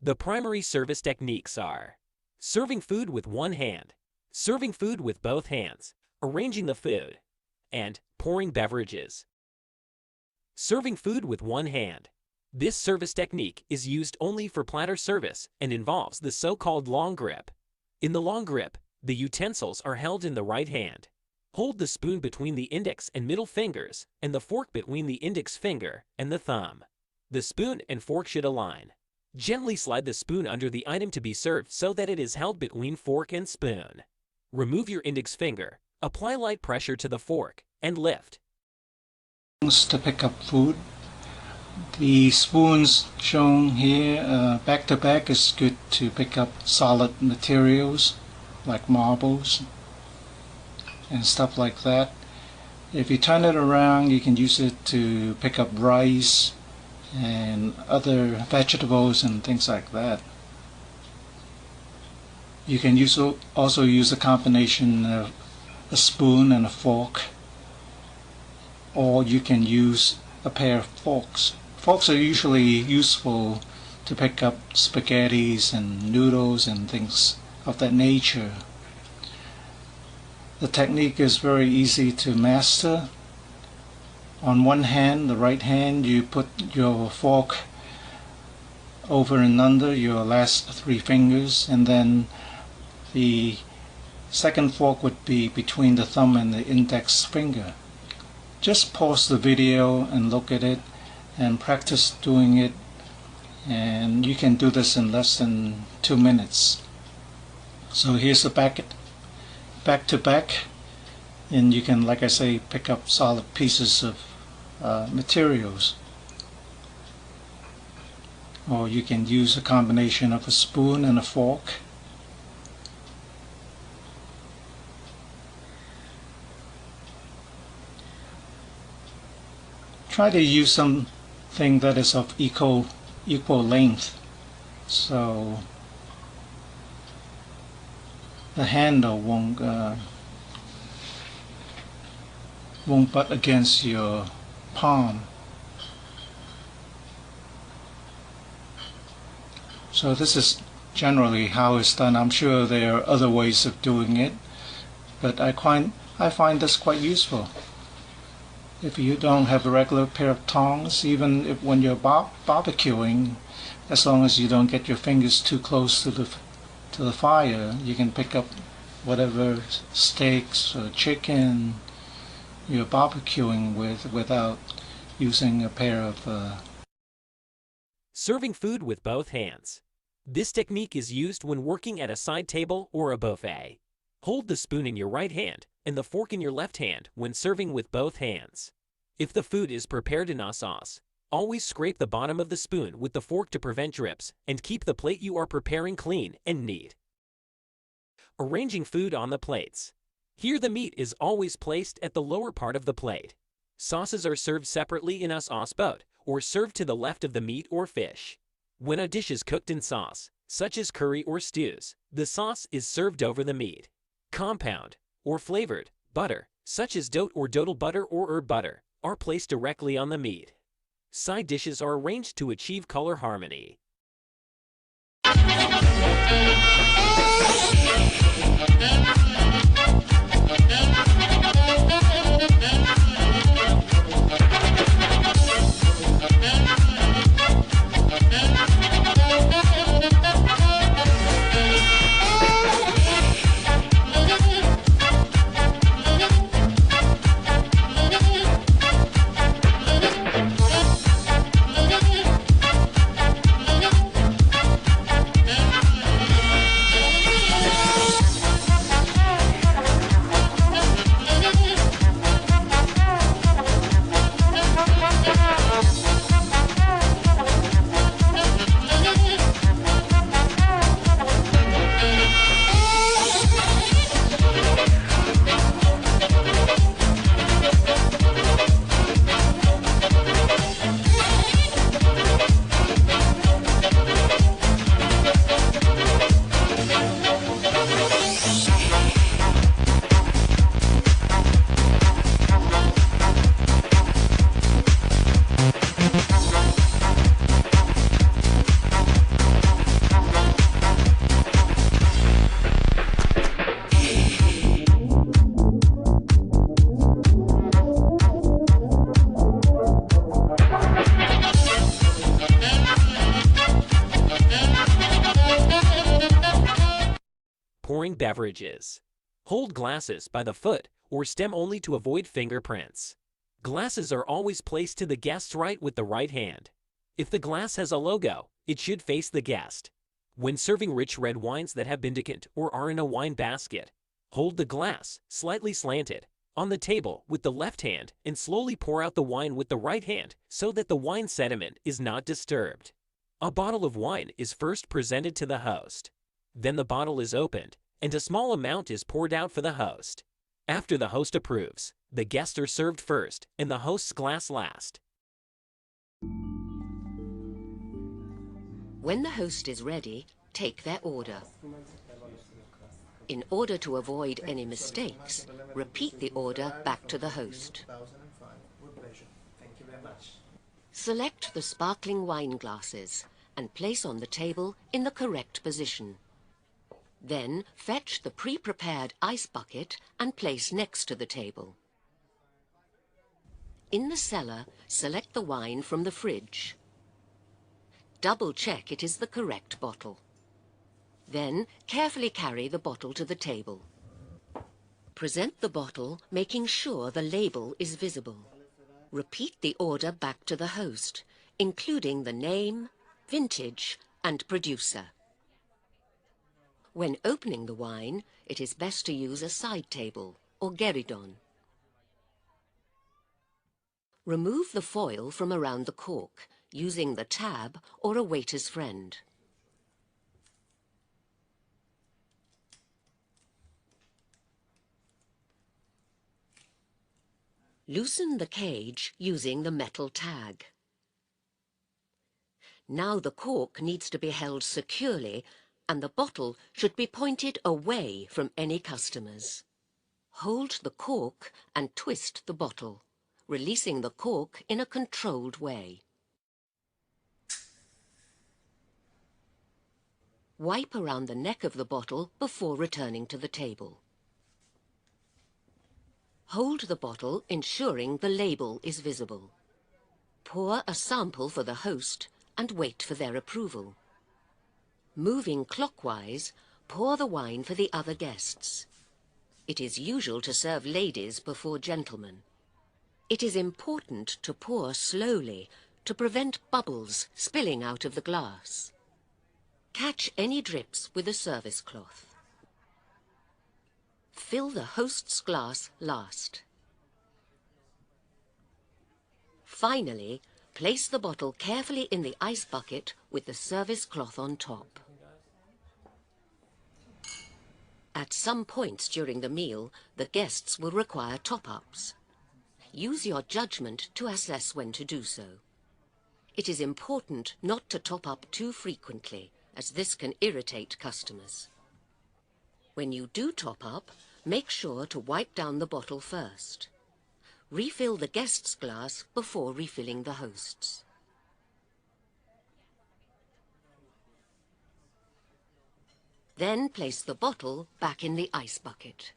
The primary service techniques are serving food with one hand, serving food with both hands, arranging the food, and pouring beverages. Serving food with one hand. This service technique is used only for platter service and involves the so-called long grip. In the long grip, the utensils are held in the right hand. Hold the spoon between the index and middle fingers and the fork between the index finger and the thumb. The spoon and fork should align. Gently slide the spoon under the item to be served so that it is held between fork and spoon. Remove your index finger, apply light pressure to the fork, and lift. To pick up food. The spoons shown here back to back is good to pick up solid materials like marbles and stuff like that. If you turn it around, you can use it to pick up rice and other vegetables and things like that. You can also use a combination of a spoon and a fork, or you can use a pair of forks. Forks are usually useful to pick up spaghettis and noodles and things of that nature. The technique is very easy to master. On one hand, the right hand, you put your fork over and under your last three fingers, and then the second fork would be between the thumb and the index finger. Just pause the video and look at it and practice doing it, and you can do this in less than 2 minutes. So here's the back to back, and you can, like I say, pick up solid pieces of materials, or you can use a combination of a spoon and a fork. Try to use something that is of equal length, so the handle won't butt against your palm. So this is generally how it's done. I'm sure there are other ways of doing it, but I find this quite useful. If you don't have a regular pair of tongs, even when you're barbecuing, as long as you don't get your fingers too close to the fire, you can pick up whatever steaks or chicken you're barbecuing with without using a pair of Serving food with both hands. This technique is used when working at a side table or a buffet. Hold the spoon in your right hand and the fork in your left hand when serving with both hands. If the food is prepared in a sauce, always scrape the bottom of the spoon with the fork to prevent drips and keep the plate you are preparing clean and neat. Arranging food on the plates. Here the meat is always placed at the lower part of the plate. Sauces are served separately in a sauce boat or served to the left of the meat or fish. When a dish is cooked in sauce, such as curry or stews, the sauce is served over the meat. Compound or flavored butter, such as dote or dodal butter or herb butter, are placed directly on the meat. Side dishes are arranged to achieve color harmony. pouring beverages. Hold glasses by the foot or stem only to avoid fingerprints. Glasses are always placed to the guest's right with the right hand. If the glass has a logo, it should face the guest. When serving rich red wines that have been decanted or are in a wine basket, hold the glass, slightly slanted, on the table with the left hand and slowly pour out the wine with the right hand so that the wine sediment is not disturbed. A bottle of wine is first presented to the host. Then the bottle is opened and a small amount is poured out for the host. After the host approves, the guests are served first and the host's glass last. When the host is ready, take their order. In order to avoid any mistakes, repeat the order back to the host. Select the sparkling wine glasses and place on the table in the correct position. Then fetch the pre-prepared ice bucket and place next to the table. In the cellar, select the wine from the fridge. Double-check it is the correct bottle. Then carefully carry the bottle to the table. Present the bottle, making sure the label is visible. Repeat the order back to the host, including the name, vintage, and producer. When opening the wine, it is best to use a side table or guéridon. Remove the foil from around the cork, using the tab or a waiter's friend. Loosen the cage using the metal tag. Now the cork needs to be held securely and the bottle should be pointed away from any customers. Hold the cork and twist the bottle, releasing the cork in a controlled way. Wipe around the neck of the bottle before returning to the table. Hold the bottle, ensuring the label is visible. Pour a sample for the host and wait for their approval. Moving clockwise, pour the wine for the other guests. It is usual to serve ladies before gentlemen. It is important to pour slowly to prevent bubbles spilling out of the glass. Catch any drips with a service cloth. Fill the host's glass last. Finally, place the bottle carefully in the ice bucket with the service cloth on top. At some points during the meal, the guests will require top-ups. Use your judgment to assess when to do so. It is important not to top up too frequently, as this can irritate customers. When you do top up, make sure to wipe down the bottle first. Refill the guest's glass before refilling the host's. Then place the bottle back in the ice bucket.